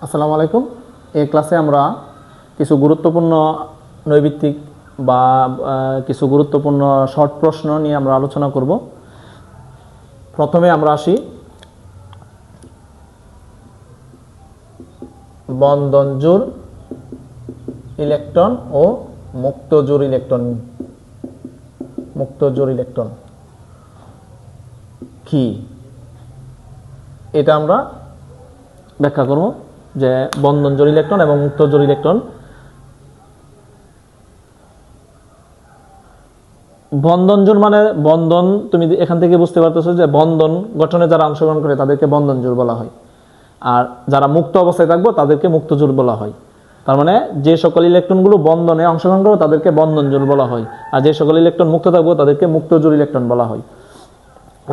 আসসালামু আলাইকুম। এই ক্লাসে আমরা কিছু গুরুত্বপূর্ণ নৈবিত্তিক বা কিছু গুরুত্বপূর্ণ শর্ট প্রশ্ন নিয়ে আমরা আলোচনা করব। প্রথমে আমরা আসি বন্ধন জোড় ইলেকট্রন ও মুক্ত জোড় ইলেকট্রন। মুক্ত জোড় ইলেকট্রন কি এটা আমরা ব্যাখ্যা করব যে বন্ধন জোড় ইলেকট্রন এবং মুক্ত জোড় ইলেকট্রন। বন্ধন জোড় মানে বন্ধন, তুমি এখান থেকে বুঝতে পারতেছো যে বন্ধন গঠনে যারা অংশগ্রহণ করে তাদেরকে বন্ধন জোড় বলা হয়, আর যারা মুক্ত অবস্থায় থাকবো তাদেরকে মুক্ত জোড় বলা হয়। তার মানে যে সকল ইলেকট্রনগুলো বন্ধনে অংশগ্রহণ করবে তাদেরকে বন্ধন জোড় বলা হয়, আর যে সকল ইলেকট্রন মুক্ত থাকবো তাদেরকে মুক্ত জোড় ইলেকট্রন বলা হয়।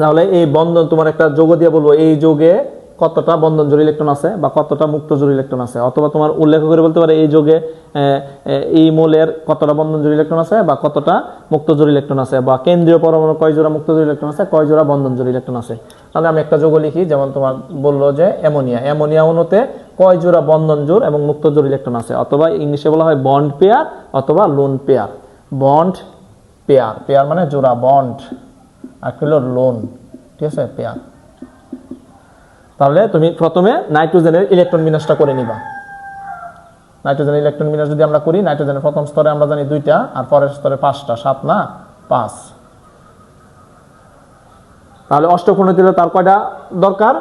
তাহলে এই বন্ধন, তোমার একটা যৌগ দিয়ে বলবো এই যৌগে কতটা বন্ধন জোড় ইলেকট্রন আছে বা কতটা মুক্ত জোড় ইলেকট্রন আছে, অথবা তোমার উল্লেখ করে বলতে পারে এই যৌগে এই মোলের কতটা বন্ধন জোড় ইলেকট্রন আছে বা কতটা মুক্ত জোড় ইলেকট্রন আছে, বা কেন্দ্রীয় পরমাণু কয় জোড়া মুক্ত জোড় ইলেকট্রন আছে, কয় জোড়া বন্ধন জোড় ইলেকট্রন আছে। তাহলে আমি একটা যৌগ লিখি, যেমন তোমার বললো যে অ্যামোনিয়া অণুতে কয় জোড়া বন্ধন জোড় এবং মুক্ত জোড় ইলেকট্রন আছে, অথবা ইংলিশে বলা হয় বন্ড পেয়ার অথবা lone pair. Bond pair, pair মানে জোড়া, বন্ড আর হলো লোন, ঠিক আছে, পেয়ার। তাহলে তুমি প্রথমে নাইট্রোজেনের ইলেকট্রন বিন্যাসটা করে নিবা। নাইট্রোজেনের ইলেকট্রন বিন্যাস যদি আমরা করি, নাইট্রোজেনের প্রথম স্তরে আমরা জানি 2টা আর পরের স্তরে 5টা, 7 না 5। তাহলে অষ্টকোণে দিলে তার কয়টা দরকার?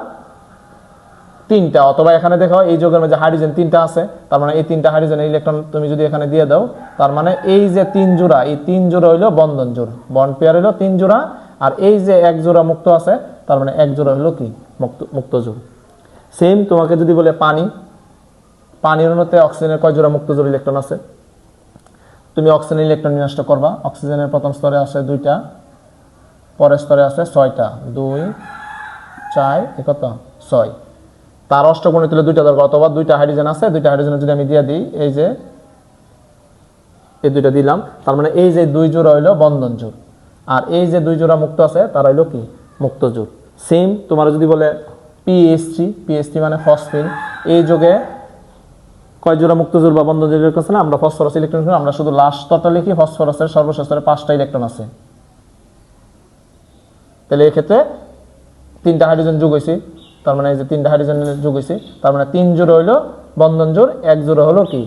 3টা। অথবা এখানে দেখো এই যৌগের মধ্যে হাইড্রোজেন 3টা আছে, তার মানে এই 3টা হাইড্রোজেনের ইলেকট্রন তুমি যদি এখানে দিয়ে দাও, তার মানে এই যে 3 জোড়া, এই 3 জোড়া হইলো বন্ধন জোড়, বন্ড পেয়ার হইলো 3 জোড়া, আর এই যে 1 জোড়া মুক্ত আছে তার মানে 1 জোড়া হইলো কি মুক্ত জোড়। সেম তোমাকে যদি বলে পানির অণুতে অক্সিজেনের কয় জোড়া মুক্ত জোড় ইলেকট্রন আছে, তুমি অক্সিজেনের ইলেকট্রন বিন্যাসটা করবা। অক্সিজেনের প্রথম স্তরে আছে 2টা, পরের স্তরে আছে 6টা, 2 4 কত 6। তার অষ্টকোণে তুলে 2টা দরকার, অথবা 2টা হাইড্রোজেন আছে, 2টা হাইড্রোজেন যদি আমি দিয়ে দিই, এই যে এই 2টা দিলাম, তার মানে এই যে 2 জোড়া হইলো বন্ধন জোড়, আর এই যে 2 জোড়া মুক্ত আছে তারা হইলো কি মুক্ত জোড়। সেম তোমার যদি বলে PH3 মানে ফসফিন, এই যোগে কয় জোড়া মুক্ত জোড় বা বন্ধন জোড় ইলেকট্রন আছে না, আমরা ফসফরাস ইলেকট্রন, আমরা শুধু লাস্ট স্তরটা লিখি, ফসফরাসের সর্বশেষ স্তরে 5টা ইলেকট্রন আছে। তাহলে এই ক্ষেত্রে 3টা হাইড্রোজেন যোগ হয়েছে, তার মানে এই যে 3টা হাইড্রোজেন যোগ হয়েছে, তার মানে 3 জোড়া হইলো বন্ধন জোড়, 1 জোড়া হলো কি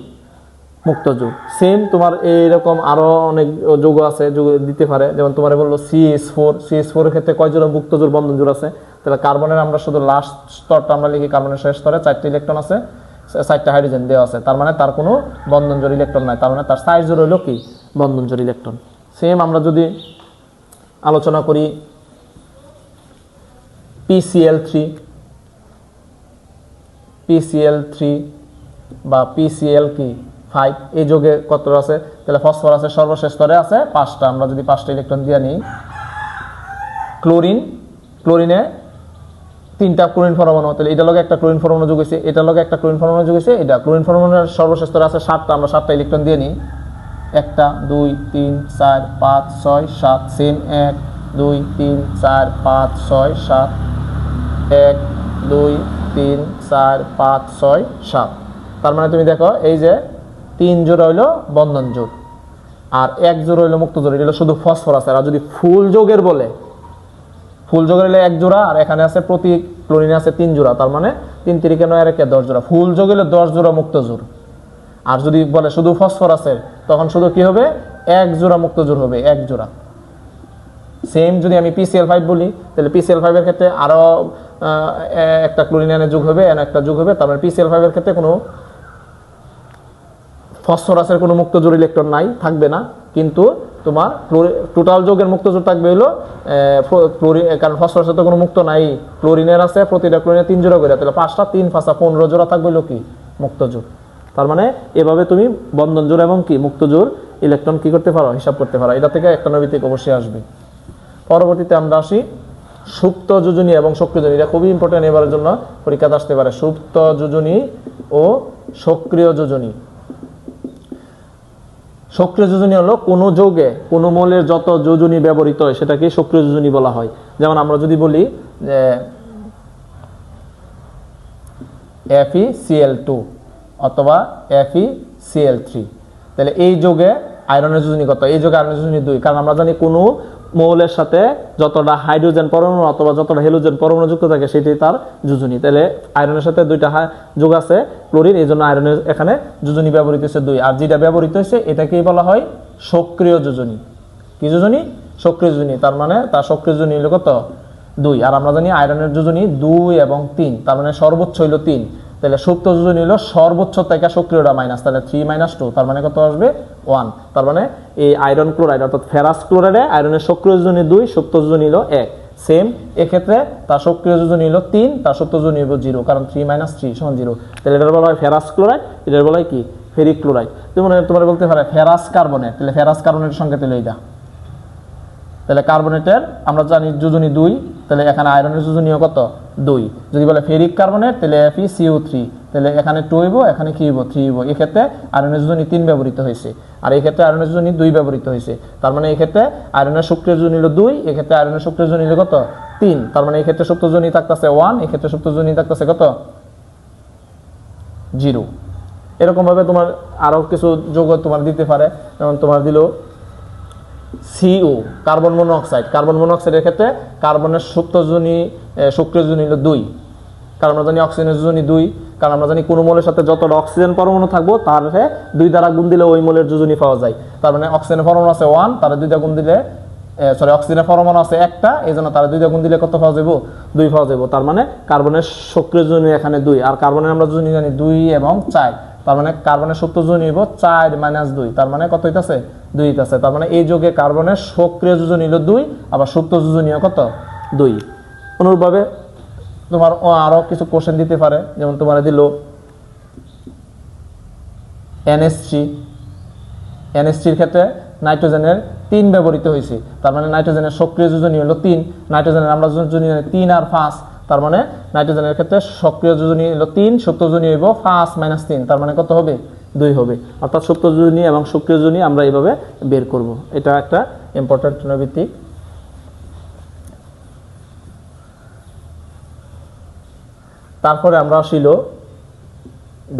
মুক্ত জোড়। সেম তোমার এইরকম আরো অনেক যৌগ আছে, যোগ দিতে পারে। যেমন তোমার বললো CH4 এর ক্ষেত্রে কয় জোড়া মুক্ত জোড় বন্ধন জোড় আছে। তাহলে কার্বনের আমরা শুধু লাস্ট স্তরটা আমরা লিখি, কার্বনের শেষ স্তরে 4টা ইলেকট্রন আছে, 4টা হাইড্রোজেন দেওয়া আছে, তার মানে তার কোনো বন্ধন জোড় ইলেকট্রন নাই, তার মানে তার 4 জোড় হইলো কি বন্ধন জোড় ইলেকট্রন। সেম আমরা যদি আলোচনা করি PCl3 বা PCl5, এই যোগে কত আছে? তাহলে ফসফরাসের সর্বশেষ স্তরে আছে 5টা, আমরা যদি 5টা ইলেকট্রন দিয়ে নিই। ক্লোরিনে 3টা ক্লোরিন পরমাণু, তাহলে এটা লগে একটা ক্লোরিন পরমাণু যোগ হয়েছে, এটা লগে একটা ক্লোরিন পরমাণু যোগ হয়েছে, এটা ক্লোরিন পরমাণুর সর্বশেষ স্তরে আছে 7টা, আমরা 7টা ইলেকট্রন দিয়ে নিই। 1 2 3 4 5 6 7, সেম 1 2 3 4 5 6 7, 1 2 3 4 5 6 7। তার মানে তুমি দেখো এই যে 3 জোড়া হইলো বন্ধন জোড় আর 1 জোড়া হইলো মুক্ত জোড়, এটা শুধু ফসফরাস। আর যদি ফুল যোগের বলে, ফুল যোগের হলে 1 জোড়া, আর এখানে আছে প্রতি ক্লোরিনে আছে 3 জোড়া, তার মানে 3 3 9 আর 1 10 জোড়া। ফুল যোগ হলে 10 জোড়া মুক্ত জোড়। আর যদি বলে শুধু ফসফরাসের, তখন শুধু কি হবে 1 জোড়া মুক্ত জোড় হবে, 1 জোড়া। সেম যদি আমি PCl5 বলি, তাহলে PCl5 এর ক্ষেত্রে আরো একটা ক্লোরিন যোগ হবে, একটা যোগ হবে, তার মানে PCl5 এর ক্ষেত্রে কোনো ফসফরাসের কোনো মুক্ত জোড় ইলেকট্রন নাই, থাকবে না, কিন্তু তোমার টোটাল যোগের মুক্ত জোড় থাকবে হলো ক্লোরিন, কারণ ফসফরাসের তো কোনো মুক্ত নাই, ক্লোরিনের আছে প্রতিটা ক্লোরিনে 3 জোড়া করে, তাহলে 5টা 3 5 15 জোড়া থাকবে হলো কি মুক্ত জোড়। তার মানে এভাবে তুমি বন্ধন জোড় এবং কি মুক্ত জোড় ইলেকট্রন কি করতে পারো, হিসাব করতে পারো। এটা থেকে একটা নৈবিত্তিক অবশ্যই আসবে। পরবর্তীতে আমরা আসি সুপ্ত যোজনী এবং সক্রিয় যোজনী। এটা খুবই ইম্পর্টেন্ট, এবারের জন্য পরীক্ষাতে আসতে পারে। সুপ্ত যোজনী ও সক্রিয় যোজনী। সক্রিয় যোজনী হলো কোনো যৌগে কোনো মৌলের যত যোজনী ব্যবহৃত হয় সেটাকে সক্রিয় যোজনী বলা হয়। যেমন আমরা যদি বলি যে FeCl2 অথবা FeCl3। তাহলে এই যোগে আয়রনের যোজনী কত? এই যোগে আয়রনের যোজনী 2, কারণ আমরা জানি কোনো মৌলের সাথে যতটা হাইড্রোজেন পরমাণু অথবা যতটা হ্যালোজেন পরমাণু যুক্ত থাকে সেটি তার যোজনী। তাহলে আয়রনের সাথে 2টা যোগ আছে ক্লোরিন, এই জন্য আয়রনের এখানে যোজনী ব্যবহৃত হয়েছে 2। আর যেটা ব্যবহৃত হয়েছে এটাকেই বলা হয় সক্রিয় যোজনী। কি যোজনী? সক্রিয় যোজনী। তার মানে তার সক্রিয় যোজনী হলো কত? 2। আর আমরা জানি আয়রনের যোজনী 2 এবং 3, তার মানে সর্বোচ্চ হইল 3। তাহলে সুপ্ত যোজনী হলো সর্বোচ্চ থেকে সক্রিয়টা মাইনাস, তাহলে 3 - 2, তার মানে কত আসবে? 1। তার মানে এই আয়রন ক্লোরাইড অর্থাৎ ফেরাস ক্লোরাইডে আয়রনের সক্রিয় যোজনী 2, সুপ্ত যোজনী হলো 1। সেম এক্ষেত্রে তার সক্রিয় যোজনী হলো 3, তার সুপ্ত যোজনী হলো 0, কারণ 3 - 3 = 0। তাহলে এটার বলা হয় ফেরাস ক্লোরাইড, এটার বলা হয় কি? Ferric chloride. যেমন তোমার বলতে পারে ফেরাস কার্বনেট, তাহলে ফেরাস কার্বনেটের সংকেত হলো এটা। তাহলে কার্বনেটের আমরা জানি যোজনী 2, তাহলে এখানে আয়রনের যোজনীয় কত? 2। যদি বলে ফেরিক কার্বনেট তাহলে FeCO3, তাহলে এখানে 2 হইব, এখানে কি হইব? 3 হইব। এই ক্ষেত্রে আয়রনের যোজনী 3 ব্যবহৃত হয়েছে, আর এই ক্ষেত্রে আয়রনের যোজনী 2 ব্যবহৃত হয়েছে। তার মানে এই ক্ষেত্রে আয়রনের সক্রিয় যোজনী হলো 2, এই ক্ষেত্রে আয়রনের সক্রিয় যোজনী হলো কত? 3। তার মানে এই ক্ষেত্রে সুপ্ত যোজনী থাকতেছে 1, এই ক্ষেত্রে সুপ্ত যোজনী থাকতেছে কত? 0। এরকম ভাবে তোমার আরো কিছু যৌগ তোমার দিতে পারে, যেমন তোমার দিল CO, কার্বন মনোক্সাইড। কার্বন মনোক্সাইডের ক্ষেত্রে কার্বনের সুপ্ত যোজনী সক্রিয় যোজনী হলো 2, কারণ আমরা জানি অক্সিজেনের যোজনী 2, কারণ আমরা জানি কোনো মৌলের সাথে যতটা অক্সিজেন পরমাণু থাকবো তার 2 দ্বারা গুণ দিলে ওই মৌলের যোজনী পাওয়া যায়। তার মানে অক্সিজেনের পরমাণু আছে 1, তার 2 দ্বারা গুণ দিলে অক্সিজেনের পরমাণু আছে 1টা, এই জন্য তার 2 দ্বারা গুণ দিলে কত পাওয়া যাবো? 2 পাওয়া যাবো। তার মানে কার্বনের সক্রিয় যোজনী এখানে 2, আর কার্বনের আমরা যোজনী জানি 2 এবং 4। তার মানে কার্বনের সুপ্ত যোজনী হইব 4 - 2, তার মানে কত হইতাছে? 2 হইতাছে। তার মানে এই যোগে কার্বনের সক্রিয় যোজনী হলো 2, আবার সুপ্ত যোজনীয় কত? 2। অনুরূপভাবে তোমার আরো কিছু কোশ্চেন দিতে পারে, যেমন তোমার দিল NH3 ক্ষেত্রে নাইট্রোজেনের 3 ব্যবহৃত হয়েছে, তার মানে নাইট্রোজেনের সক্রিয় যোজনী হলো 3, নাইট্রোজেনের আমরা যোজনী 3 আর 5, তার মানে নাইট্রোজেনের ক্ষেত্রে সক্রিয় যোজনী হলো 3, সুপ্ত যোজনী হইব 5 - 3, তার মানে কত হবে? 2 হবে। অর্থাৎ সুপ্ত যোজনী এবং সক্রিয় যোজনী আমরা এইভাবে বের করব। এটা একটা ইম্পর্টেন্ট নৈবিত্তিক। তারপরে আমরা আসিল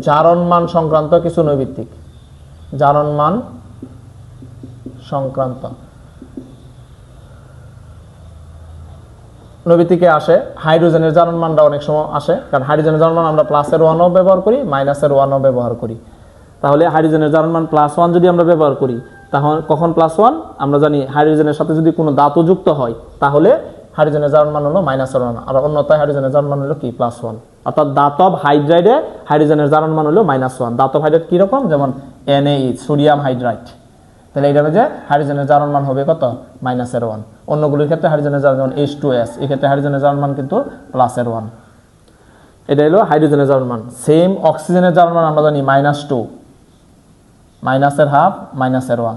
জারণ মান সংক্রান্ত কিছু নৈবিত্তিক। জারণ মান সংক্রান্ত নৈবিত্তিকে আসে হাইড্রোজেনের জারণ মানটা অনেক সময় আসে, কারণ হাইড্রোজেনের জারণ মান আমরা প্লাসের 1ও ব্যবহার করি, মাইনাসের 1ও ব্যবহার করি। তাহলে হাইড্রোজেনের জারণ মান +1 যদি আমরা ব্যবহার করি, তাহলে কখন +1? আমরা জানি হাইড্রোজেনের সাথে যদি কোনো ধাতু যুক্ত হয় তাহলে হাইড্রোজেনের জারণ মান হলো -1, আর অন্যথায় হাইড্রোজেনের জারণ মান হলো কি? +1। অর্থাৎ ধাতব হাইড্রাইডে হাইড্রোজেনের জারণ মান হলো -1। ধাতব হাইড্রাইড কি রকম? যেমন NaH, সোডিয়াম হাইড্রাইড। তাহলে এটা যে হাইড্রোজেনের জারণ মান হবে কত? -1। অন্যগুলোর ক্ষেত্রে হাইড্রোজেনের জারণ, যেমন H2S, এই ক্ষেত্রে হাইড্রোজেনের জারণ মান কিন্তু +1। এটা হলো হাইড্রোজেনের জারণ মান। সেম অক্সিজেনের জারণ মান আমরা জানি -2, -1/2, -1।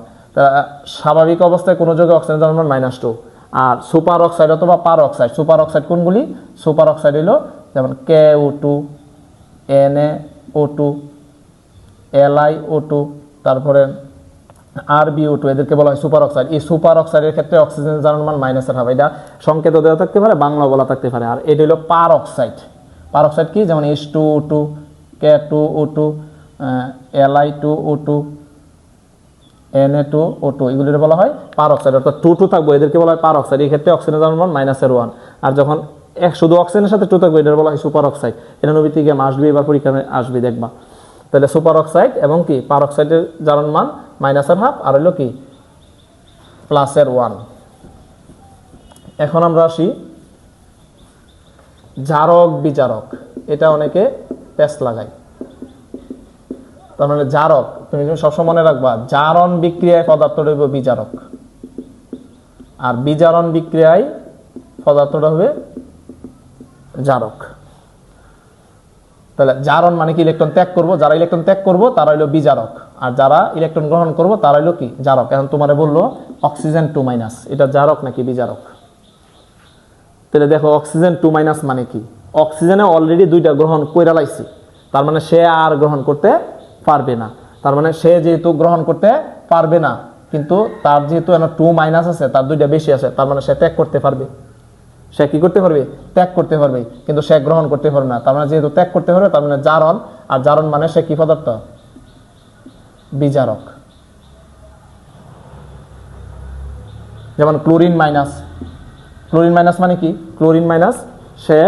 স্বাভাবিক অবস্থায় কোনো যৌগে অক্সিজেনের জারণ মান -2। আর সুপার অক্সাইড অথবা পার অক্সাইড, সুপার অক্সাইড কোনগুলি? সুপার অক্সাইড হলো যেমন KO2, NaO2, LiO2, তারপরে RbO2, এদেরকে বলা হয় সুপার অক্সাইড। এই সুপার অক্সাইডের ক্ষেত্রে অক্সিজেনের জারণ মান -1/2। এটা সংকেত দেওয়া থাকতে পারে, বাংলা বলা থাকতে পারে। আর এটা হলো পার অক্সাইড। পার অক্সাইড কি? যেমন H2O2, K2O2, Li2O2, Na2O2, এগুলির বলা হয় পার অক্সাইড। অর্থাৎ 2 থাকবে, এদেরকে বলা হয় পার অক্সাইড। এই ক্ষেত্রে অক্সিজেনের জারণ মান -1। আর যখন শুধু অক্সিজেনের সাথে 2 থাকবে, এটার বলা হয় সুপার অক্সাইড। এটা নৈবিত্তিকে আসবে বা পরীক্ষায় আসবে, দেখবা। তাহলে সুপার অক্সাইড এবং কি পার অক্সাইডের জারণ মান -1/2, আর হলো কি +1। এখন আমরা আসি জারক বিজারক। এটা অনেকে পেস্ট লাগায়। তার মানে জারক, তুমি সবসময় মনে রাখবা, জারণ বিক্রিয়ায় পদার্থটা হবে বিজারক, আর বিজারণ বিক্রিয়ায় পদার্থটা হবে জারক। তাহলে জারণ মানে কি? ইলেকট্রন ত্যাগ করব। যারা ইলেকট্রন ত্যাগ করব তারা হলো বিজারক, আর যারা ইলেকট্রন গ্রহণ করব তারা হলো কি? জারক। এখন তোমারে বললো অক্সিজেন 2-, এটা জারক নাকি বিজারক? তাহলে দেখো অক্সিজেন 2- মানে কি? অক্সিজেনে অলরেডি 2টা গ্রহণ কইরা লাইছে, তার মানে সে আর গ্রহণ করতে পারবে না। তার মানে সে যেহেতু গ্রহণ করতে পারবে না, কিন্তু তার যেহেতু 2- আছে, তার 2টা বেশি আছে, তার মানে সে ত্যাগ করতে পারবে। সে কি করতে পারবে, ত্যাগ করতে পারবে, কিন্তু সে গ্রহণ করতে পারবে না। তার মানে যেহেতু ত্যাগ করতে পারবে, তার মানে জারণ, আর জারণ মানে সে কি পদার্থ, বিজারক। যেমন ক্লোরিন মাইনাস, ক্লোরিন মাইনাস মানে কি, ক্লোরিন মাইনাস সে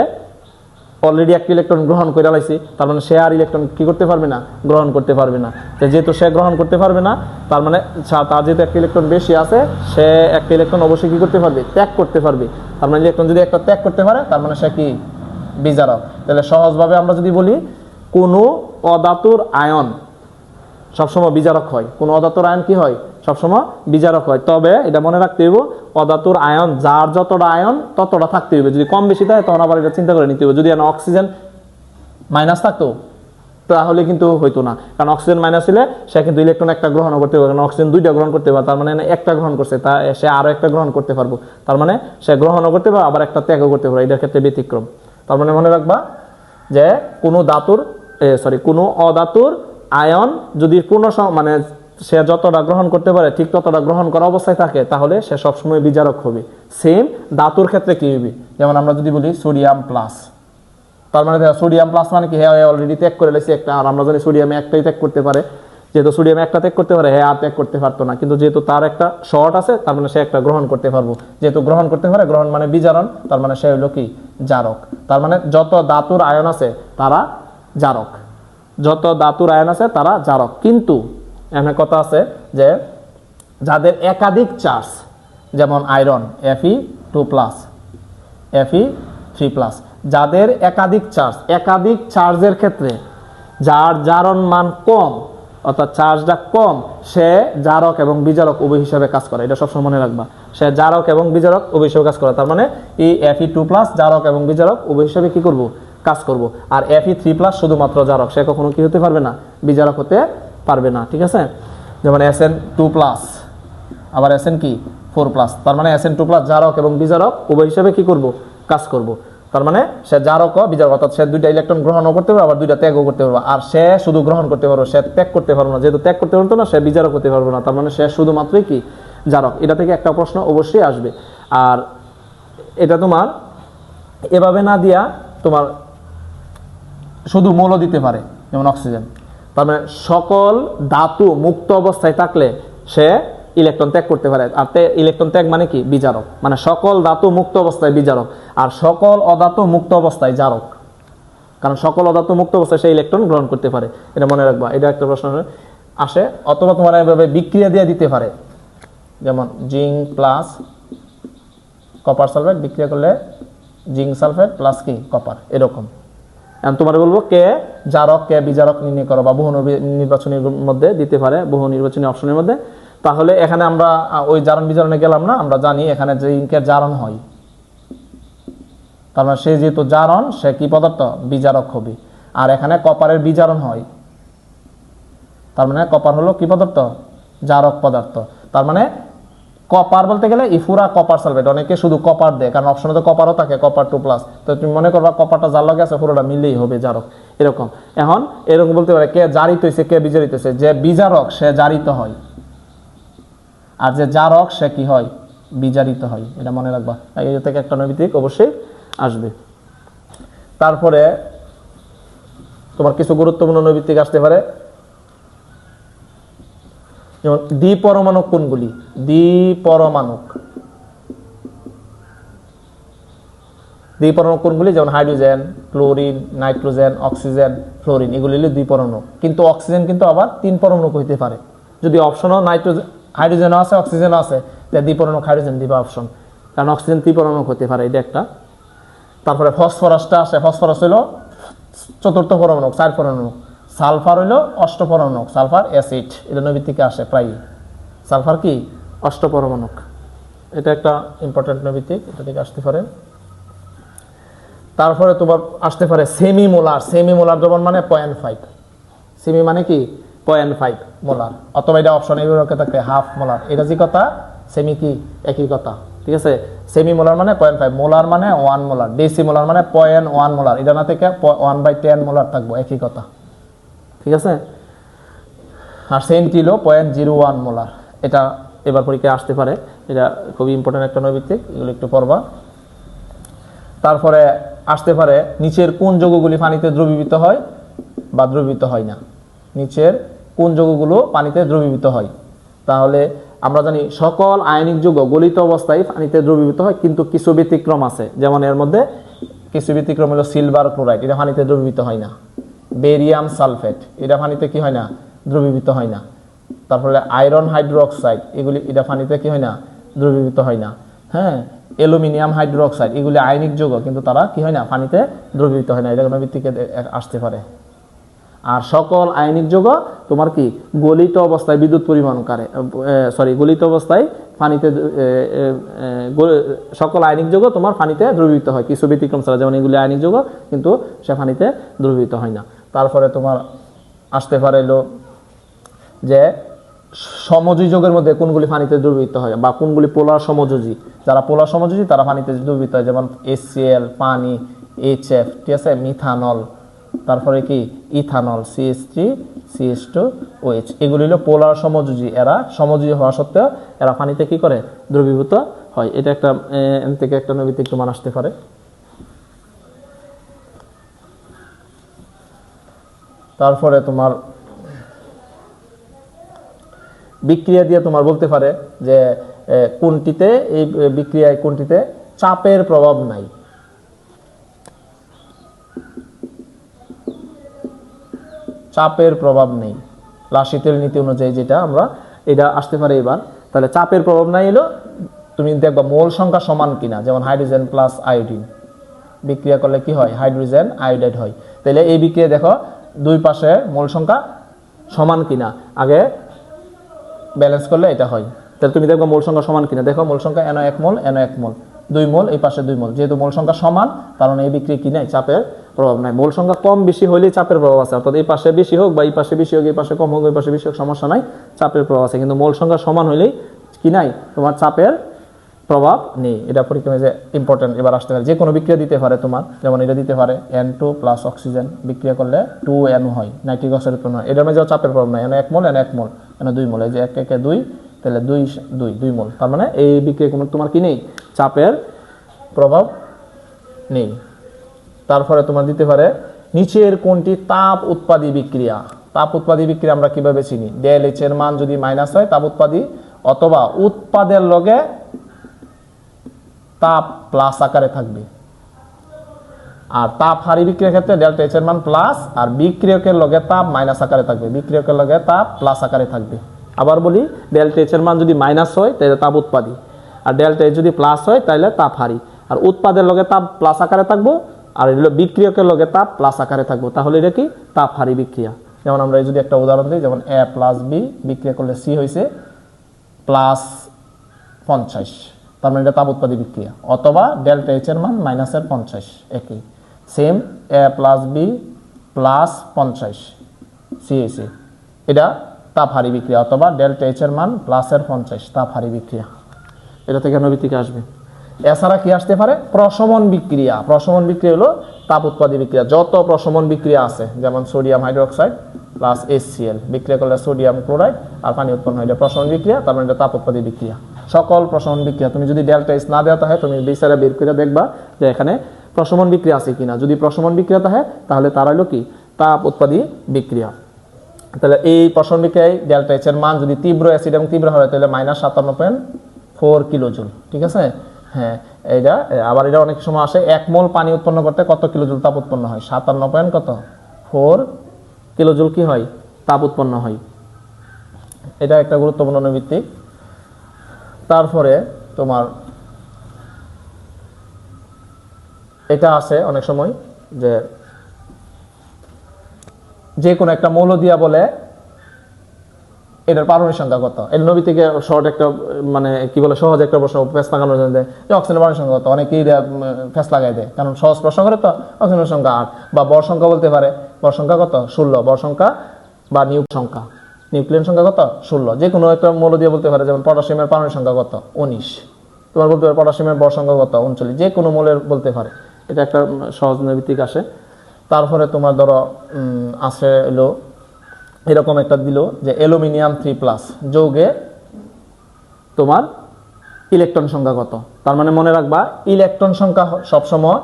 অলরেডি একটা ইলেকট্রন গ্রহণ করে লাইছে, তার মানে সে আর ইলেকট্রন কি করতে পারবে না, গ্রহণ করতে পারবে না। তো যেহেতু সে গ্রহণ করতে পারবে না, তার মানে তার যেহেতু একটা ইলেকট্রন বেশি আছে, সে একটা ইলেকট্রন অবশ্যই কি করতে পারবে, ত্যাগ করতে পারবে। তার মানে ইলেকট্রন যদি একটা ত্যাগ করতে পারে, তার মানে সে কি, বিজারক। তাহলে সহজভাবে আমরা যদি বলি, কোনো অধাতুর আয়ন সবসময় বিজারক হয়। কোন অধাতুর আয়ন কি হয়, সবসময় বিজারক হয়। তবে এটা মনে রাখতে হইব, অধাতুর আয়ন যার যতটা আয়ন ততটা থাকতে হইবে। যদি কম বেশি থাকে তখন আবার এটা চিন্তা করে নিতে হবে। যদি অক্সিজেন মাইনাস থাকতো তাহলে কিন্তু হইতো না, কারণ অক্সিজেন মাইনাস হলে সে কিন্তু ইলেকট্রন একটা গ্রহণ করতে পারবে, কারণ অক্সিজেন দুইটা গ্রহণ করতে পারে, তার মানে একটা গ্রহণ করছে, তা সে আরো একটা গ্রহণ করতে পারবো, তার মানে সে গ্রহণও করতে পারে আবার একটা ত্যাগও করতে পারে। এটার ক্ষেত্রে ব্যতিক্রম। তার মানে মনে রাখবা যে কোনো ধাতুর কোনো অধাতুর আয়ন যদি পূর্ণ মানে সে যতটা গ্রহণ করতে পারে ঠিক ততটা গ্রহণ করা অবস্থায় থাকে, তাহলে সে সবসময় বিজারক হবে। সেম ধাতুর ক্ষেত্রে কি হবে, যেমন আমরা যদি বলি সোডিয়াম প্লাস, তার মানে সোডিয়াম প্লাস মানে কি, হ্যাঁ অলরেডি ত্যাগ করে লেছি একটা, আর আমরা জানি সোডিয়ামে একটাই ত্যাগ করতে পারে, যেহেতু সোডিয়ামে একটা ত্যাগ করতে পারে, হ্যাঁ আর ত্যাগ করতে পারতো না, কিন্তু যেহেতু তার একটা শর্ট আছে, তার মানে সে একটা গ্রহণ করতে পারবো। যেহেতু গ্রহণ করতে পারে, গ্রহণ মানে বিজারণ, তার মানে সে হলো কি, জারক। তার মানে যত ধাতুর আয়ন আছে তারা জারক, যত ধাতুর আয়ন আছে তারা জারক। কিন্তু এখানে কথা আছে যে যাদের একাধিক চার্জ, যেমন আয়রন Fe2+, Fe3+, যাদের একাধিক চার্জ, একাধিক চার্জের ক্ষেত্রে যার জারণ মান কম, অর্থাৎ চার্জটা কম, সে জারক এবং বিজারক উভয় হিসাবে কাজ করে। এটা সবসময় মনে রাখবা, সে জারক এবং বিজারক উভয় হিসাবে কাজ করে। তার মানে এই Fe2+ জারক এবং বিজারক উভয় হিসাবে কি করব, কাজ করব। আর Fe3+ শুধুমাত্র জারক, সে কখনো কি হতে পারবে না, বিজারক হতে পারবে না। ঠিক আছে, যেমন Sn2+, আবার Sn কি 4+, তার মানে Sn2+ জারক এবং বিজারক উভয় হিসাবে কি করব, কাজ করব। তার মানে সে জারক ও বিজারক, অর্থাৎ সে দুইটা ইলেকট্রন গ্রহণও করতে পারবে, আবার দুইটা ত্যাগও করতে পারবে। আর সে শুধু গ্রহণ করতে পারবে, সে ত্যাগ করতে পারবে না। যেহেতু ত্যাগ করতে পারতো না, সে বিজারক হতে পারবে না, তার মানে সে শুধুমাত্রই কি, জারক। এটা থেকে একটা প্রশ্ন অবশ্যই আসবে। আর এটা তোমার এভাবে না দিয়া তোমার শুধু মৌল দিতে পারে, যেমন অক্সিজেন। তার মানে সকল ধাতু মুক্ত অবস্থায় থাকলে সে ইলেকট্রন ত্যাগ করতে পারে। আর ইলেকট্রন ত্যাগ মানে কি, বিজারক। মানে সকল ধাতু মুক্ত অবস্থায় বিজারক, আর সকল অধাতু মুক্ত অবস্থায় জারক। কারণ সকল অধাতু মুক্ত অবস্থায় সে ইলেকট্রন গ্রহণ করতে পারে। এটা মনে রাখবা, এটা একটা প্রশ্ন আসে। অথবা তোমার এভাবে বিক্রিয়া দিয়ে দিতে পারে, যেমন জিঙ্ক প্লাস কপার সালফেট বিক্রিয়া করলে জিঙ্ক সালফেট প্লাস কি, কপার, এরকম। তোমার বলবো কে জারক কে বিজারক নির্ণয় করো, বা বহু নির্বাচনের মধ্যে দিতে পারে, বহু নির্বাচনী অপশনের মধ্যে। তাহলে এখানে আমরা ওই জারণ বিজারণে গেলাম না, আমরা জানি এখানে জিঙ্কের জারণ হয়, তার মানে সে যেহেতু জারণ, সে কি পদার্থ, বিজারক হবে। আর এখানে কপারের বিজারণ হয়, তার মানে কপার হলো কি পদার্থ, জারক পদার্থ। তার মানে কপার বলতে গেলে ইফুরা কপার সালফেট, অনেকে শুধু কপার দেয়, কারণ অপশনে তো কপারও থাকে, কপার 2+। তো তুমি মনে করবা কপারটা যার লগে আছে পুরোটা মিললেই হবে জারক, এরকম। এখন এরকম বলতে পারে কে জারিত হয়েছে কে বিজারিত হয়েছে, যে বিজারক সে জারিত হয়, আর যে জারক সে কি হয়, বিজারিত হয়। এটা মনে রাখবা, এই থেকে একটা নৈমিত্তিক অবশ্যই আসবে। তারপরে তোমার কিছু গুরুত্বপূর্ণ নৈমিত্তিক আসতে পারে, যেমন দ্বিপরমাণুক কোনগুলি, দ্বিপরমাণুক কোনগুলি, যেমন hydrogen, chlorine, nitrogen, oxygen, fluorine, এগুলি হলো দ্বিপরমাণুক। কিন্তু অক্সিজেন কিন্তু আবার তিন পরমাণুক হইতে পারে। যদি অপশনও নাইট্রোজেন হাইড্রোজেনও আছে, অক্সিজেনও আছে, দ্বিপরমাণুক হাইড্রোজেন দিবা অপশন, কারণ অক্সিজেন ত্রিপরমাণুক হতে পারে, এটা একটা। তারপরে ফসফরাসটা আসে, ফসফরাস হলো চতুর্থ পরমাণুক, 4 পরমাণুক। সালফার হইলো অষ্টপরমাণুক, সালফার অ্যাসিড, এটা নবী থেকে আসে প্রায়। সালফার কি, অষ্টপরমাণুক, এটা একটা ইম্পর্টেন্ট নৈমিত্তিক, এটা থেকে আসতে পারে। তারপরে তোমার আসতে পারে সেমি মোলার, সেমি মোলার দ্রবণ মানে 0.5, সেমি মানে কি 0.5 মোলার, অথবা এটা অপশন এইভাবে থাকে হাফ মোলার। এটা যে কথা, সেমি কি একই কথা, ঠিক আছে। সেমি মোলার মানে 0.5, মোলার মানে 1 মোলার, ডেসি মোলার মানে 0.1 মোলার, এটা না থেকে 1/10 মোলার থাকবো, একই কথা, ঠিক আছে। আর সেন্টিলো 0.01 মোলার, এটা এবার পরীক্ষায় আসতে পারে, এটা খুবই ইম্পর্টেন্ট একটা নৈমিত্তিক, এগুলো একটু পড়বা। তারপরে আসতে পারে নিচের কোন যৌগগুলি পানিতে দ্রবীভূত হয় বা দ্রবীভূত হয় না, নিচের কোন যৌগগুলো পানিতে দ্রবীভূত হয়। তাহলে আমরা জানি সকল আয়নিক যৌগ গলিত অবস্থায় পানিতে দ্রবীভূত হয়, কিন্তু কিছু ব্যতিক্রম আছে। যেমন এর মধ্যে কিছু ব্যতিক্রম হলো সিলভার ক্লোরাইড, এটা পানিতে দ্রবীভূত হয় না। বেরিয়াম সালফেট, এটা পানিতে কি হয় না, দ্রবীভূত হয় না। তারপরে আয়রন হাইড্রোক্সাইড, এগুলি এটা পানিতে কি হয় না, দ্রবীভূত হয় না। হ্যাঁ, অ্যালুমিনিয়াম হাইড্রোক্সাইড, এগুলি আয়নিক যৌগ, কিন্তু তারা কি হয় না, পানিতে দ্রবীভূত হয় না। এটা কোনো ভিত্তিকে আসতে পারে। আর সকল আয়নিক যৌগ তোমার কি গলিত অবস্থায় বিদ্যুৎ পরিবহন করে, গলিত অবস্থায় পানিতে সকল আয়নিক যৌগ তোমার পানিতে দ্রবীভূত হয় কিছু ব্যতিক্রম ছাড়া। যেমন এগুলি আয়নিক যৌগ, কিন্তু সে পানিতে দ্রবীভূত হয় না। তারপরে তোমার আসতে পারে যে সমযোজী যৌগের মধ্যে কোনগুলি পানিতে দ্রবীভূত হয়, বা কোনগুলি পোলার সমযোজী। যারা পোলার সমযোজী তারা পানিতে দ্রবীভূত হয়, যেমন HCl পানি, HF, ঠিক আছে, মিথানল, তারপরে কি ইথানল, CH3 CH2OH, এগুলি হলো পোলার সমযোজী। এরা সমযোজী হওয়া সত্ত্বেও এরা পানিতে কি করে, দ্রবীভূত হয়। এটা একটা এন থেকে একটা ব্যতিক্রম আসতে পারে। তারপরে তোমার বিক্রিয়া দিয়ে তোমার বলতে পারে যে কোনটিতে, এই বিক্রিয়ায় কোনটিতে চাপের প্রভাব নাই। চাপের প্রভাব নেই, লাসিতের নীতি অনুযায়ী যেটা আমরা, এটা আসতে পারে এবার। তাহলে চাপের প্রভাব নাই এলো, তুমি দেখবা মোল সংখ্যা সমান কিনা। যেমন হাইড্রোজেন প্লাস আয়োডিন বিক্রিয়া করলে কি হয়, হাইড্রোজেন আয়োডাইড হয়। তাহলে এই বিক্রিয়া দেখো দুই পাশে মোল সংখ্যা সমান কিনা, আগে ব্যালেন্স করলে এটা হয়। তাহলে তুমি দেখো মোল সংখ্যা সমান কিনা, দেখো মোল সংখ্যা এন 1 মোল, এন 1 মোল, 2 মোল, এই পাশে 2 মোল। যেহেতু মোল সংখ্যা সমান, কারণ এই বিক্রিয়া কি নাই, চাপের প্রভাব নাই। মোল সংখ্যা কম বেশি হলেই চাপের প্রভাব আছে, অর্থাৎ এই পাশে বেশি হোক বা এই পাশে বেশি হোক, এই পাশে কম হোক, এই পাশে বেশি হোক, সমস্যা নাই, চাপের প্রভাব আছে। কিন্তু মোল সংখ্যা সমান হলেই কি নাই, তোমার চাপের প্রভাব নেই। এটা পরীক্ষায় যে ইম্পর্টেন্ট এবার আসতে পারে। যে কোনো বিক্রিয়া দিতে পারে তোমার, যেমন এটা দিতে পারে N2 প্লাস অক্সিজেন বিক্রিয়া করলে 2NO হয়, নাইট্রিক অক্সাইড উৎপন্ন হয়। এটার মধ্যে চাপের প্রভাব নাই, এন 1 মোল, এন 1 মোল, এন 2 মোল, এই যে 1 1 2, তাহলে 2 মোল। তার মানে এই বিক্রিয়া কোনো তোমার কি নেই, চাপের প্রভাব নেই। তারপরে তোমার দিতে পারে নিচের কোনটি তাপ উৎপাদী বিক্রিয়া। তাপ উৎপাদী বিক্রিয়া আমরা কিভাবে চিনি, ΔH এর মান যদি মাইনাস হয় তাপ উৎপাদী, অথবা উৎপাদের লগে তাপ প্লাস আকারে থাকবে। আর তাপ হারি বিক্রিয়ার ক্ষেত্রে ΔH এর মান প্লাস, আর বিক্রিয়কের লগে তাপ মাইনাস আকারে থাকবে, বিক্রিয়কের লগে তাপ প্লাস আকারে থাকবে। আবার বলি, ΔH এর মান যদি মাইনাস হয় তাহলে তাপ উৎপাদী, আর ΔH যদি প্লাস হয় তাহলে তাপ হারি। আর উৎপাদের লগে তাপ প্লাস আকারে থাকবো, আর এগুলো বিক্রিয়কের লগে তাপ প্লাস আকারে থাকবো, তাহলে এটা কি তাপ হারি বিক্রিয়া। যেমন আমরা যদি একটা উদাহরণ দিই, যেমন A প্লাস B বিক্রিয়া করলে C হয়েছে প্লাস 50, তার মানে এটা তাপ উৎপাদী বিক্রিয়া। অথবা ΔH এর মান মাইনাসের 50, একই same, A plus B plus 50 C হয়েছে, এটা তাপ হারি বিক্রিয়া। অথবা ΔH এর মান প্লাসের 50, তাপ হারি বিক্রিয়া। এটা থেকে নৈবিত্তিক আসবে। এছাড়া কি আসতে পারে, প্রশমন বিক্রিয়া। প্রশমন বিক্রিয়া হলো তাপ উৎপাদী বিক্রিয়া। যত প্রশমন বিক্রিয়া আছে, যেমন সোডিয়াম হাইড্রোক্সাইড প্লাস HCl বিক্রিয়া করলে সোডিয়াম ক্লোরাইড আর পানি উৎপন্ন হয়, এটা প্রশমন বিক্রিয়া, তার মানে এটা তাপ উৎপাদী বিক্রিয়া। সকল প্রশমন বিক্রিয়া তুমি যদি ΔH না দেওয়া থাকে, তুমি বিচারে বের করে দেখবা যে এখানে প্রশমন বিক্রিয়া আছে কিনা। যদি প্রশমন বিক্রিয়া থাকে তাহলে তারা হলো কি তাপ উৎপাদী বিক্রিয়া। তাহলে এই প্রশমন বিক্রিয়ায় ΔH এর মান যদি তীব্র অ্যাসিড এবং তীব্র হয় তাহলে -57.4 কিলোজুল, ঠিক আছে। হ্যাঁ, এইটা আবার এটা অনেক সময় আসে, 1 মোল পানি উৎপন্ন করতে কত কিলোজুল তাপ উৎপন্ন হয়, 57.4 কিলোজুল কি হয়, তাপ উৎপন্ন হয়। এটা একটা গুরুত্বপূর্ণ নৈবিত্তিক। তারপরে তোমার এটা আছে অনেক সময় যে কোনো একটা মৌল দিয়া বলে এটার পারমাণবিক সংখ্যা কত। এর নবী থেকে শর্ট একটা মানে কি বলে সহজ একটা প্রশ্ন ফেস লাগানোর জন্য দেয় যে অক্সিজেনের পারমাণবিক সংখ্যা কত, অনেকেই ফেস লাগাই দেয়, কারণ সহজ প্রশ্ন করে তো। অক্সিজেনের সংখ্যা 8, বা বর সংখ্যা বলতে পারে, বর সংখ্যা কত 16, বর সংখ্যা বা নিউক্লিয়ন সংখ্যা কত 16। যে কোনো একটা মৌল দিয়ে বলতে পারে, যেমন পটাশিয়ামের পারমাণবিক সংখ্যা কত 19, তোমার বলতে পারে পটাশিয়ামের বর সংখ্যা কত 39, যে কোনো মৌলের বলতে পারে। এটা একটা সহজ নৈবিত্তিক আসে। তারপরে তোমার ধরো আসে এলো এরকম একটা দিল যে অ্যালুমিনিয়াম 3+ যৌগে তোমার ইলেকট্রন সংখ্যা কত। তার মানে মনে রাখবা ইলেকট্রন সংখ্যা সবসময়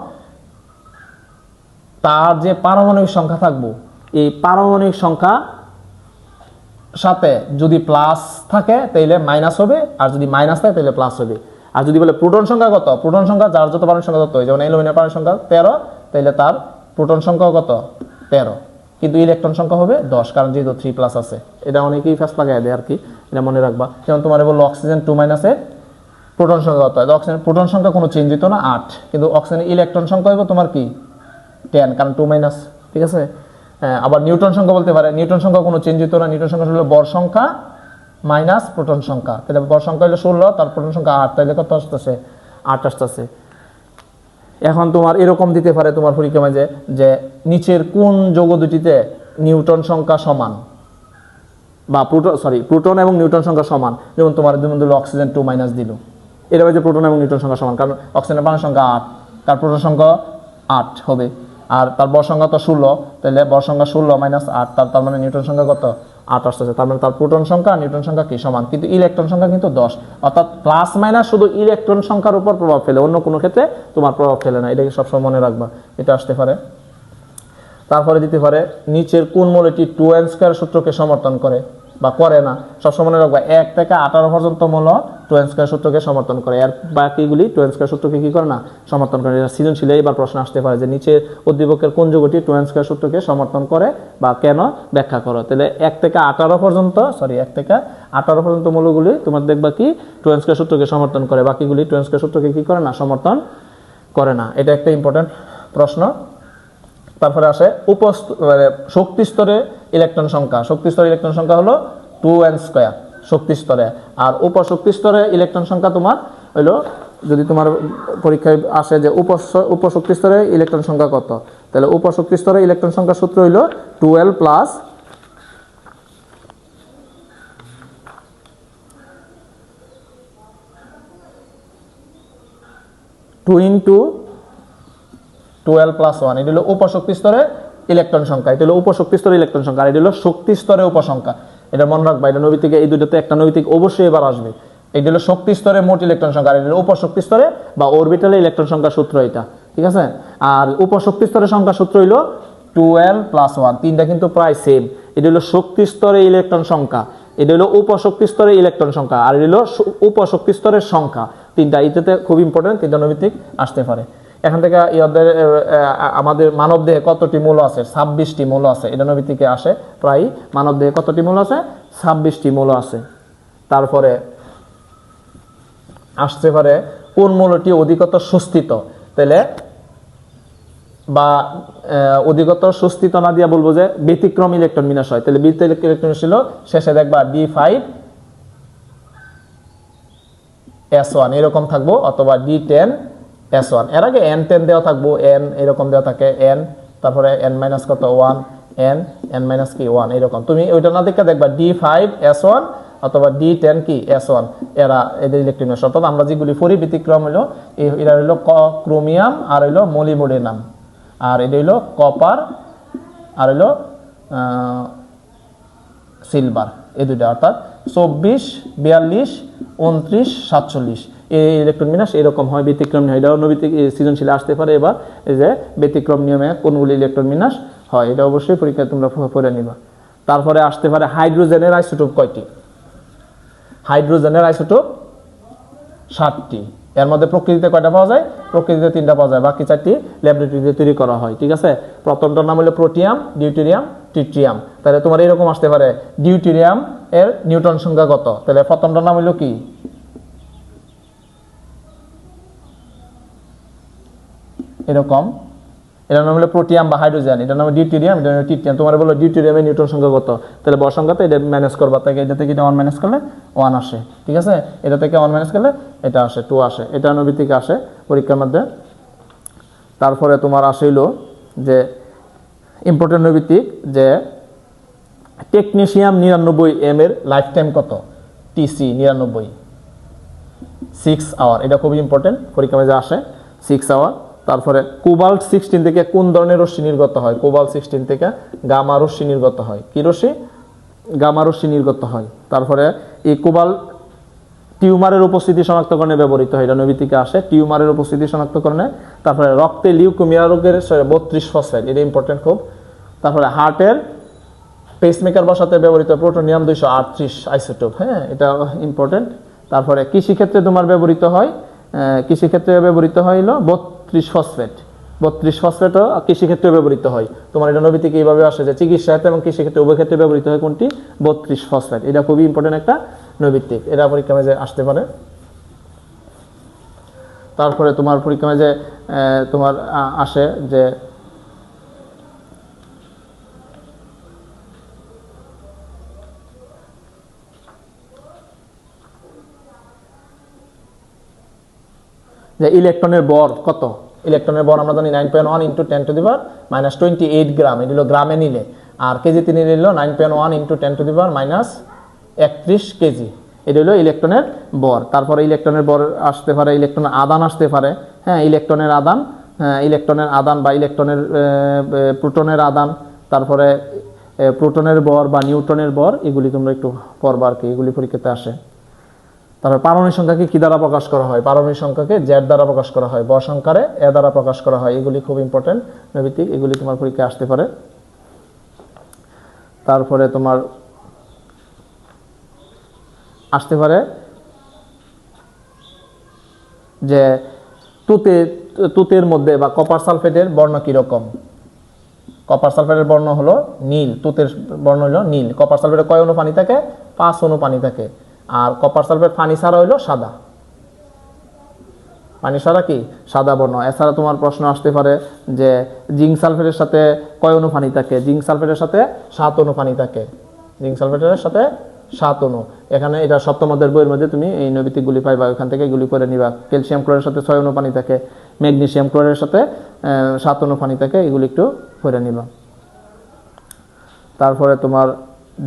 তার যে পারমাণবিক সংখ্যা থাকবো, এই পারমাণবিক সংখ্যা সাথে যদি প্লাস থাকে তাহলে মাইনাস হবে, আর যদি মাইনাস থাকে তাহলে প্লাস হবে। আর যদি বলে প্রোটন সংখ্যা কত, প্রোটন সংখ্যা যার যত পারমাণবিক সংখ্যা তত, যেমন অ্যালুমিনিয়াম পারমাণবিক সংখ্যা 13, তাহলে তার প্রোটন সংখ্যা কত 13, কিন্তু ইলেকট্রন সংখ্যা হবে 10, কারণ যেহেতু 3+ আছে। এটা অনেকেই ফার্স্ট লাগাই দেয় আর কি, এটা মনে রাখবা। যেমন তোমার বললো অক্সিজেন 2- এর প্রোটন সংখ্যা কত, অক্সিজেন প্রোটন সংখ্যা কোনো চেঞ্জ হতো না 8, কিন্তু অক্সিজেনের ইলেকট্রন সংখ্যা হবে তোমার কি 10, কারণ 2-, ঠিক আছে। আবার নিউটন সংখ্যা বলতে পারে, নিউটন সংখ্যা কোনো চেঞ্জ হতো না, নিউটন সংখ্যা হলো ভর সংখ্যা মাইনাস প্রোটন সংখ্যা, তাহলে ভর সংখ্যা হলো 16, তার প্রোটন সংখ্যা 8, তাহলে কত আসতেছে 8 আসতেছে। এখন তোমার এরকম দিতে পারে তোমার পরীক্ষায় যে নিচের কোন যৌগ দুটিতে নিউটন সংখ্যা সমান, বা প্রোটন এবং নিউটন সংখ্যা সমান, যেমন তোমার দিল অক্সিজেন 2- দিল, এটা যে প্রোটন এবং নিউটন সংখ্যা সমান, কারণ অক্সিজেনের পারমাণবিক সংখ্যা 8, তার প্রোটন সংখ্যা 8 হবে, আর তার ভর সংখ্যা তো 16, তাহলে ভর সংখ্যা 16 - 8, তার মানে নিউটন সংখ্যা কত 8 আসতেছে, তার মানে তার প্রোটন সংখ্যা নিউটন সংখ্যা কি সমান, কিন্তু ইলেকট্রন সংখ্যা কিন্তু 10, অর্থাৎ প্লাস মাইনাস শুধু ইলেকট্রন সংখ্যার উপর প্রভাব ফেলে, অন্য কোনো ক্ষেত্রে তোমার প্রভাব ফেলে না, এটাকে সবসময় মনে রাখবা, এটা আসতে পারে। তারপরে দিতে পারে নিচের কোন মৌলটি 2n² সূত্রকে সমর্থন করে বা করে না, সবসময় মনে রাখবা 1 থেকে 18 পর্যন্ত মৌল 2n² সূত্রকে সমর্থন করে, আর বাকিগুলি 2n² সূত্রকে কি করে না, সমর্থন করে। এটা সৃজনশীল এবার প্রশ্ন আসতে পারে যে নিচের উদ্দীপকের কোন যৌগটি 2n² সূত্রকে সমর্থন করে বা কেন ব্যাখ্যা করো, তাহলে 1 থেকে 18 পর্যন্ত মৌলগুলি তোমার দেখবা কি 2n² সূত্রকে সমর্থন করে, বাকিগুলি 2n² সূত্রকে কি করে না, সমর্থন করে না। এটা একটা ইম্পর্টেন্ট প্রশ্ন। তারপরে আসে শক্তি স্তরে ইলেকট্রন সংখ্যা, শক্তি স্তরে ইলেকট্রন সংখ্যা হলো 2n² শক্তি স্তরে, আর উপশক্তি স্তরে ইলেকট্রন সংখ্যা তোমার হইলো, যদি তোমার পরীক্ষায় আসে যে উপশক্তি স্তরে ইলেকট্রন সংখ্যা কত, তাহলে উপশক্তি স্তরে ইলেকট্রন সংখ্যা সূত্র হইলো 12 + 2 × 12 + 1, এটা হলো উপশক্তি স্তরে ইলেকট্রন সংখ্যা, এটা হলো উপশক্তি স্তরে ইলেকট্রন সংখ্যা, আর এটা হলো শক্তি স্তরে উপসংখ্যা। এটা মনে রাখবা, এটা নৈতিক, এই দুটোতে একটা নৈতিক অবশ্যই এবার আসবে। এটা হলো শক্তি স্তরে মোট ইলেকট্রন সংখ্যা, আর এটা হলো উপশক্তি স্তরে বা অরবিটালে ইলেকট্রন সংখ্যা সূত্র, এটা ঠিক আছে। আর উপশক্তি স্তরের সংখ্যা সূত্র হইলো 12 + 1, তিনটা কিন্তু প্রায় সেম। এটা হলো শক্তি স্তরে ইলেকট্রন সংখ্যা, এটা হলো উপশক্তি স্তরে ইলেকট্রন সংখ্যা, আর এটা হলো উপশক্তি স্তরের সংখ্যা, তিনটা এটাতে খুব ইম্পর্টেন্ট, তিনটা নৈতিক আসতে পারে। এখান থেকে আমাদের মানব দেহে কতটি মৌল আছে, 26টি মৌল আছে, এটা নৈতিকে আসে প্রায়। মানব দেহে কতটি মৌল আছে, 26টি মৌল আছে। তারপরে আসতে পারে কোন মৌলটি অধিকতর সুস্থিত, তাহলে বা অধিকতর সুস্থিত না দিয়া বলবো যে ব্যতিক্রম ইলেকট্রন বিন্যাস হয়, তাহলে ব্যতিক্রম ইলেকট্রন ছিল শেষে দেখবা D5s1 এরকম থাকবো, অথবা D10s1, এর আগে n10 দেওয়া থাকবো, n এরকম দেওয়া থাকে, n তারপরে n- কত 1, n কি 1, এরকম তুমি ওইটা না দেখে দেখবা D5s1 অথবা D10 কি s1, এদের ইলেকট্রন বিন্যাস। অর্থাৎ আমরা যেগুলি পড়ি ব্যতিক্রম হলো এরা হইলো ক্রোমিয়াম আর হইলো মোলিবডেনাম, আর এটা হইলো কপার আর হইলো সিলভার, এই দুইটা। অর্থাৎ 24, 42, 29, 47 এই ইলেকট্রন বিন্যাস এরকম হয়, ব্যতিক্রম হয়। এটাও নৈতিক সৃজনশীলে আসতে পারে। এবার এই যে ব্যতিক্রম নিয়মে কোনগুলি ইলেকট্রন বিন্যাস হয়, এটা অবশ্যই পরীক্ষায় তোমরা পড়ে নিবা। তারপরে আসতে পারে হাইড্রোজেনের আইসোটোপ কয়টি, হাইড্রোজেনের আইসোটোপ 7টি। এর মধ্যে প্রকৃতিতে কয়টা পাওয়া যায়, প্রকৃতিতে 3টা পাওয়া যায়, বাকি 4টি ল্যাবরেটরিতে তৈরি করা হয়, ঠিক আছে। প্রথমটার নাম হলো প্রোটিয়াম, ডিউটেরিয়াম, ট্রিটিয়াম। তাহলে তোমার এরকম আসতে পারে ডিউটেরিয়াম এর নিউটন সংখ্যা কত, তাহলে প্রথমটার নাম হলো কি এরকম, এটার নাম হলো প্রোটিয়াম বা হাইড্রোজেন, এটার নাম ডিউটেরিয়াম, এটা হলো ট্রিটিয়াম। তোমার বলো ডিউটেরিয়ামের নিউটন সংখ্যা কত, তাহলে বর সংখ্যাতে এটা ম্যানেজ করবা, তাকে এটা থেকে এটা 1 - করলে 1 আসে, ঠিক আছে। এটা থেকে 1 - করলে এটা আসে 2 আসে, এটা নৈতিক আসে পরীক্ষার মধ্যে। তারপরে তোমার আসিল যে ইম্পর্টেন্ট নৈতিক যে টেকনিশিয়াম 99m এর লাইফ টাইম কত, TC 99, 6 আওয়ার, এটা খুবই ইম্পর্টেন্ট পরীক্ষা মধ্যে আসে 6 আওয়ার। তারপরে কোবাল্ট 16 থেকে কোন ধরনের রশ্মি নির্গত হয়, কোবাল্ট 16 থেকে গামা রশ্মি নির্গত হয়, কি রশ্মি, গামা রশ্মি নির্গত হয়। তারপরে এই কোবাল্ট টিউমারের উপস্থিতি শনাক্তকরণে ব্যবহৃত হয়, এটা নৈবিত্তিকে আসে টিউমারের উপস্থিতি শনাক্তকরণে। তারপরে রক্তে লিউকেমিয়া রোগের 32 ফসফেট, এটা ইম্পর্টেন্ট খুব। তারপরে হার্টের পেসমেকার বসাতে ব্যবহৃত প্রোটোনিয়াম 238 আইসোটোপ, হ্যাঁ এটা ইম্পর্টেন্ট। তারপরে কৃষিক্ষেত্রে তোমার ব্যবহৃত হয়, কৃষিক্ষেত্রে ব্যবহৃত হইল 32 ফসফেট, 32 ফসফেটও কৃষিক্ষেত্রে ব্যবহৃত হয়। তোমার এটা নৈবিত্তিক এইভাবে আসে যে চিকিৎসা এবং কৃষিক্ষেত্রে উভয় ক্ষেত্রে ব্যবহৃত হয় কোনটি? 32 ফসফেট, এটা খুবই ইম্পর্টেন্ট একটা নৈবিত্তিক, এটা পরীক্ষা মেজে আসতে পারে। তারপরে তোমার পরীক্ষা মেজে তোমার আসে যে ইলেকট্রনের ভর কত। ইলেকট্রনের ভর আমরা জানি 9.1 × 10⁻⁻28 গ্রাম, এটা হলো গ্রামে নিলে। আর কেজিতে নিলে হলো 9.1 × 10⁻31 কেজি, এটা হলো ইলেকট্রনের ভর। তারপরে ইলেকট্রনের ভর আসতে পারে, ইলেকট্রনের আদান আসতে পারে, হ্যাঁ ইলেকট্রনের আদান, ইলেকট্রনের আদান বা ইলেকট্রনের প্রোটনের আদান, তারপরে প্রোটনের ভর বা নিউট্রনের ভর, এগুলি তোমরা একটু পড়বা আর কি, এগুলি পরীক্ষাতে আসে। তারপর পারমাণবিক সংখ্যাকে কি দ্বারা প্রকাশ করা হয়? পারমাণবিক সংখ্যাকে জেড দ্বারা প্রকাশ করা হয়, ভর সংখ্যারে এ দ্বারা প্রকাশ করা হয়, এগুলি খুব ইম্পর্টেন্ট নৈবিত্তিক, এগুলি তোমার পরীক্ষায় আসতে পারে। তারপরে তোমার আসতে পারে যে তুতের মধ্যে বা কপার সালফেটের বর্ণ কিরকম। কপার সালফেটের বর্ণ হলো নীল, তুতের বর্ণ হলো নীল। কপার সালফেটের কয় অণু পানি থাকে? 5 অণু পানি থাকে। আর কপার সালফেট পানি ছাড়া হইলো সাদা, পানি ছাড়া কি সাদা বর্ণ। এছাড়া তোমার প্রশ্ন আসতে পারে যে জিঙ্ক সালফেটের সাথে কয় অণু পানি থাকে? জিঙ্ক সালফেটের সাথে 7 অণু পানি থাকে, জিঙ্ক সালফেটের সাথে 7 অণু। এখানে এটা সপ্তম অধ্যায়ের বইয়ের মধ্যে তুমি এই নৈবিত্তিকগুলি পাইবা, ওখান থেকে এগুলি করে নিবা। ক্যালসিয়াম ক্লোরাইডের সাথে 6 অণু পানি থাকে, ম্যাগনেসিয়াম ক্লোরাইডের সাথে 7 অণু পানি থাকে, এগুলি একটু করে নিবা। তারপরে তোমার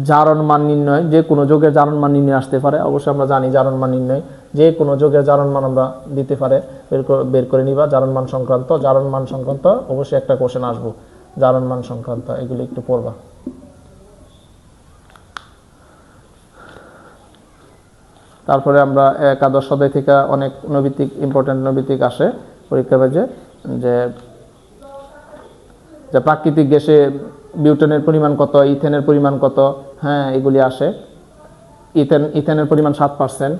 জারণ মান নির্ণয়, যে কোনো যোগের জারণ মান নির্ণয় আসতে পারে। অবশ্যই আমরা জানি জারণ মান নির্ণয়, যে কোনো যোগের জারণ মান আমরা দিতে পারে, বের করে নিবা। জারণ মান সংক্রান্ত অবশ্যই একটা কোশ্চেন আসবো, জারণ মান সংক্রান্ত, এগুলি একটু পড়বা। তারপরে আমরা একাদশ অধ্যায় থেকে অনেক নৈবিত্তিক ইম্পর্টেন্ট নৈবিত্তিক আসে পরীক্ষা বাজে, যে প্রাকৃতিক গ্যাসে বিউটেনের পরিমাণ কত, ইথেনের পরিমাণ কত, হ্যাঁ এগুলি আসে। ইথেনের পরিমাণ 7%,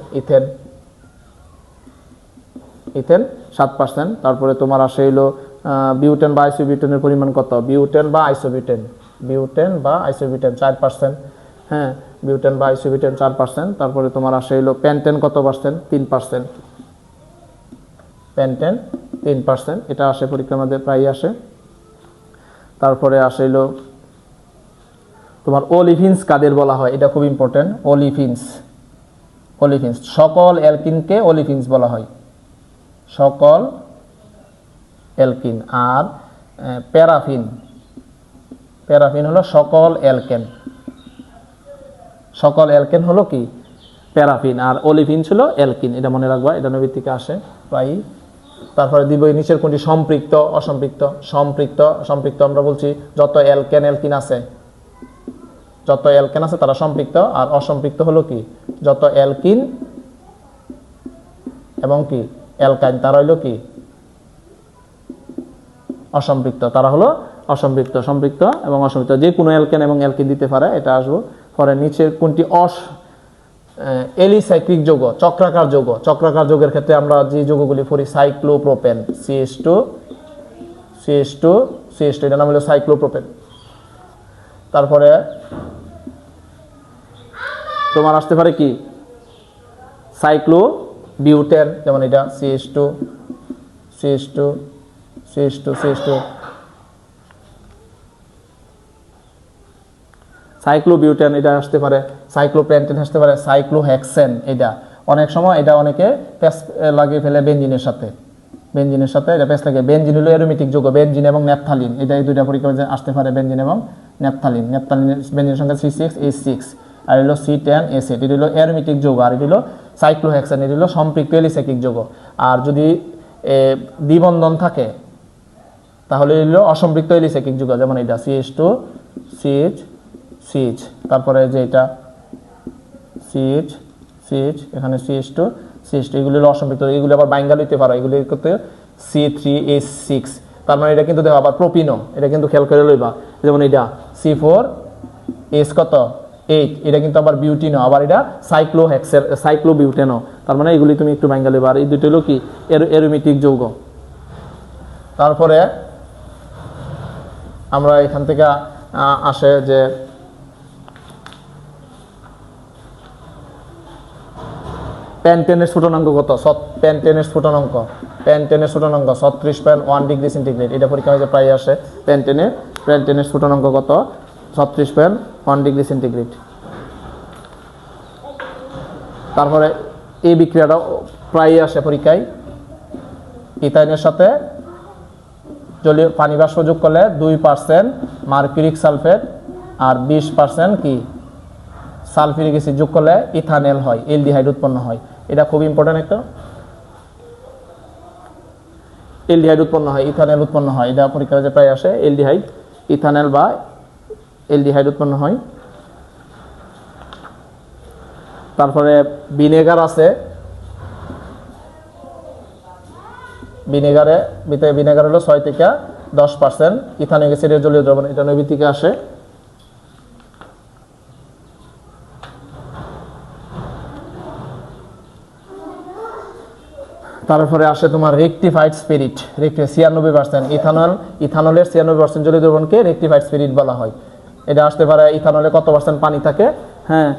ইথেন 7%। তারপরে তোমার আসে হলো বিউটেন বা আইসোবিউটেনের পরিমাণ কত, বিউটেন বা আইসোবিউটেন 4%, হ্যাঁ বিউটেন বা আইসোবিউটেন 4%। তারপরে তোমার আসে হলো পেন্টেন কত পার্সেন্ট? 3%, পেন্টেন 3%, এটা আসে পরীক্ষার মধ্যে প্রায় আসে। তারপরে আসিল তোমার ওলিফিন্স কাদের বলা হয়, এটা খুব ইম্পর্টেন্ট। ওলিফিন্স সকল অ্যালকিনকে ওলিফিন্স বলা হয়, সকল অ্যালকিন। আর প্যারাফিন হলো সকল অ্যালকেন হলো কি প্যারাফিন, আর ওলিফিন্স হলো অ্যালকিন, এটা মনে রাখবা, এটা নৈবিত্তিকে আসে প্রায়। তারপরে দিব নিচের কোনটি সম্পৃক্ত অসম্পৃক্ত। সম্পৃক্ত আমরা বলছি যত অ্যালকেন আছে তারা সম্পৃক্ত, আর অসম্পৃক্ত হলো কি যত অ্যালকিন এবং কি অ্যালকাইন তারা হলো কি অসম্পৃক্ত, তারা হলো অসম্পৃক্ত। সম্পৃক্ত এবং অসম্পৃক্ত যে কোনো অ্যালকেন এবং অ্যালকিন দিতে পারে, এটা আসবো পরে। নিচের কোনটি এলিসাইক্লিক যৌগ, চক্রাকার যৌগের ক্ষেত্রে আমরা যে যৌগগুলি পড়ি, সাইক্লোপ্রোপেন, CH2 এটার নাম হলো সাইক্লোপ্রোপেন। তারপরে তোমার আসতে পারে কি সাইক্লোবিউটেন, যেমন এটা CH2 সাইক্লোবিউটেন, এটা আসতে পারে সাইক্লোপেন্টেন, আসতে পারে সাইক্লোহেক্সেন। এটা অনেক সময় এটা অনেকে প্যাচ লাগিয়ে ফেলে বেনজিনের সাথে এটা প্যাচ লাগে। বেনজিন হলো অ্যারোমেটিক যৌগ, বেনজিন এবং ন্যাপথালিন, এটা এই দুইটা পরীক্ষা আসতে পারে, বেনজিন এবং ন্যাপথালিন। বেনজিনের সংখ্যা C6H6, আর হলো C10H8, এটা হলো অ্যারোমেটিক যৌগ। আর এটা হলো সাইক্লোহেক্সেন, এটা হলো সম্পৃক্ত এলিসাইক্লিক যৌগ। আর যদি দ্বিবন্ধন থাকে তাহলে হলো অসম্পৃক্ত এলিসাইক্লিক যৌগ, যেমন এটা CH2 CH। তারপরে যে এটা CH CH, এখানে CH2, CH2, এগুলি হলো অসম্পৃক্ত, এগুলি আবার বাইঙ্গা নিতে পারো, এগুলি করতে C3H6, তার মানে এটা কিন্তু দেখো আবার প্রোপিনো, এটা কিন্তু খেয়াল করে লইবা, যেমন এটা C4H কত 8, এটা কিন্তু আবার বিউটিনো, আবার এটা সাইক্লোবিউটেনো, তার মানে এগুলি তুমি একটু বাইঙ্গা লইবা। আর এই দুটো হলো কি অ্যারোমেটিক যৌগ। তারপরে আমরা এখান থেকে আসে যে পেন্টেনের স্ফুটনাঙ্ক কত, পেন্টেনের স্ফুটনাঙ্ক 36.1 ডিগ্রি সেন্টিগ্রেড, এটা পরীক্ষা হয়েছে প্রায় আসে। পেন্টেনের স্ফুটনাঙ্ক কত, 36.1 ডিগ্রি সেন্টিগ্রেড। তারপরে এই বিক্রিয়াটা প্রায় আসে পরীক্ষায়, ইথাইনের সাথে জলীয় পানি বাষ্প যোগ করলে 2% মার্কিউরিক সালফেট আর 20% কি সালফিউরিক অ্যাসিড যোগ করলে ইথানেল হয়, এলডিহাইড উৎপন্ন হয়। এটা খুব ইম্পর্টেন্ট একটা, এলডিহাইড উৎপন্ন হয়, ইথানেল উৎপন্ন হয়, এটা পরীক্ষায় যে প্রায় আসে, এলডিহাইড, ইথানেল বা এলডিহাইড উৎপন্ন হয়। তারপরে ভিনেগার আছে, ভিনেগার হলো 6 থেকে 10% ইথানিক অ্যাসিডের জলীয় দ্রবণ, এটা নবী থেকে আসে। তারপরে আসে তোমার রেকটিফাইড স্পিরিট, 96%, ইথানলের 96% জলীয় দ্রবণকে রেকটিফাইড স্পিরিট বলা হয়। এটা আসতে পারে ইথানলে কত পার্সেন্ট পানি থাকে, হ্যাঁ,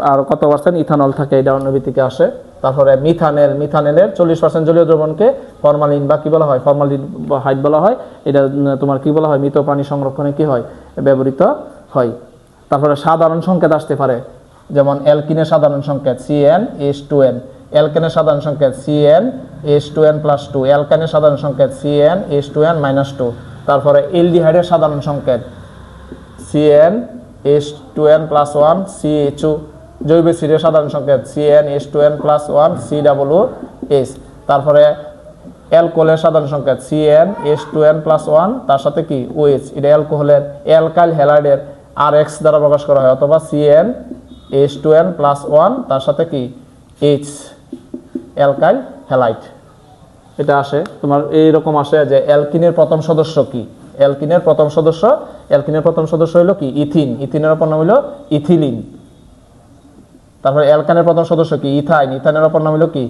আর কত পার্সেন্ট ইথানল থাকে, এটা নবী থেকে আসে। তারপরে মিথানেলের 40% জলীয় দ্রবণকে ফরমালিন বা কি বলা হয়, ফর্মালডিহাইড বলা হয়। এটা তোমার কি বলা হয়, মৃত পানি সংরক্ষণে কি হয়, ব্যবহৃত হয়। তারপরে সাধারণ সংকেত আসতে পারে, যেমন অ্যালকিনের সাধারণ সংকেত CnH2n, অ্যালকেনের সাধারণ সংকেত CnH2n+2, অ্যালকাইনের সাধারণ সংকেত CnH2n-2। তারপরে এলডিহাইডের সাধারণ সংকেত CnH2n+1 CHO, জৈব অ্যাসিডের সাধারণ সংকেত CnH2n+1 COOH। তারপরে অ্যালকোহলের সাধারণ সংকেত CnH2n+1 তার সাথে কি OH, এটা অ্যালকোহলের অ্যালকাইল হ্যালাইডের RX দ্বারা প্রকাশ করা হয়, অথবা CnH2n+1 তার সাথে কি H, অ্যালকাইল হ্যালাইড। এটা আসে তোমার এইরকম আসে যে অ্যালকিনের প্রথম সদস্য কি, অ্যালকিনের প্রথম সদস্য হলো কি ইথিনের অপর নাম হলো ইথিলিন। তারপরে অ্যালকানের প্রথম সদস্য কি ইথাইনের অপর নাম হলো কি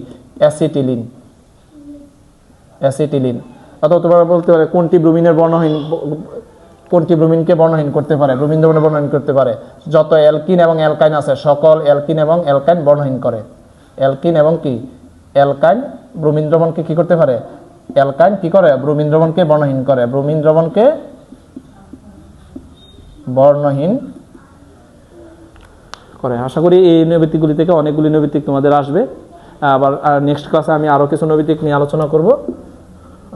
অ্যাসিটিলিন। অথবা তোমরা বলতে পারে কোনটি ব্রোমিনকে বর্ণহীন করতে পারে, ব্রোমিন দ্রবণে বর্ণহীন করতে পারে, যত অ্যালকিন এবং অ্যালকাইন আছে সকল অ্যালকিন এবং অ্যালকাইন বর্ণহীন করে। অ্যালকিন এবং কি অ্যালকাইন ব্রোমিন দ্রবণকে কি করতে পারে, অ্যালকাইন কি করে, ব্রোমিন দ্রবণকে বর্ণহীন করে, ব্রোমিন দ্রবণকে বর্ণহীন করে। আশা করি এই নৈবিত্তিকগুলি থেকে অনেকগুলি নৈবিত্তিক তোমাদের আসবে। আবার নেক্সট ক্লাসে আমি আরও কিছু নৈবিত্তিক নিয়ে আলোচনা করব।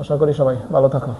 আশা করি সবাই ভালো থাকো।